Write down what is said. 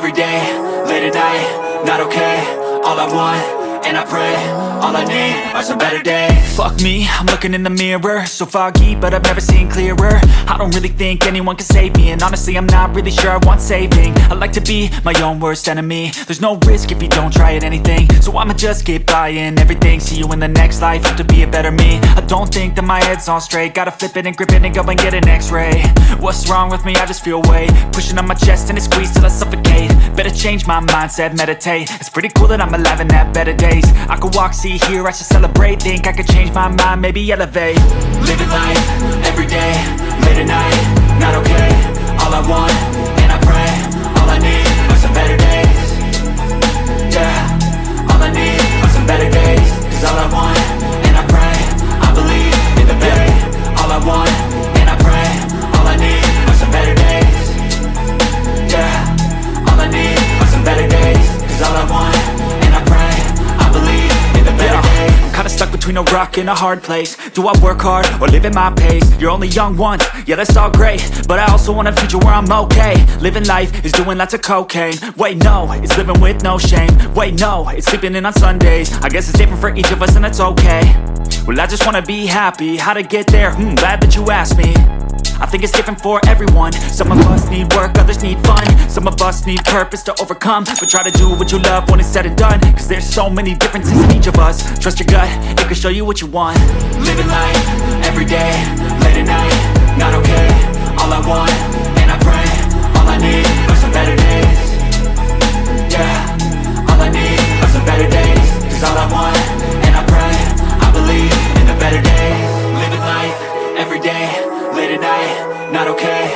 every day, late at night, not okay. All I want, and I pray, all I need are some better days. Fuck me, I'm looking in the mirror, so foggy, but I've never seen clearer. I don't really think anyone can save me, and honestly I'm not really sure I want saving. I like to be my own worst enemy. There's no risk if you don't try at anything, so I'ma just keep buying everything. See you in the next life, hope to be a better me. I don't think that my head's on straight, gotta flip it and grip it and go and get an x-ray. What's wrong with me? I just feel weight pushing on my chest and it squeezes till I suffocate. Better change my mindset, meditate. It's pretty cool that I'm alive and have better days. I could walk, see, hear, I should celebrate. Think I could change my mind, maybe elevate. Living life, every day, late at night, not okay. All I want, and I pray, all I need are some better days. Yeah, all I need are some better days. Cause all I want, and I pray, I believe in the better. All I want, and I pray, all I need are some better days. Yeah, all I need are some better days. Cause all I want, and I pray, I believe in the better days. I'm kinda stuck between a rock and a hard place. Do I work hard or live at my pace? You're only young once, yeah that's all great, but I also want a future where I'm okay. Living life is doing lots of cocaine. Wait no, it's living with no shame. Wait no, it's sleeping in on Sundays. I guess it's different for each of us and that's okay. Well I just wanna be happy, how to get there? Glad that you asked me. I think it's different for everyone. Some of us need work, others need fun. Some of us need purpose to overcome. But try to do what you love when it's said and done. Cause there's so many differences in each of us. Trust your gut, it can show you what you want. Living life, every day, late at night, not okay. All I want, and I pray, all I need are some better days. Yeah, all I need are some better days. Cause all I want, and I pray, I believe in the better days. Living life, every day, late at night, not okay.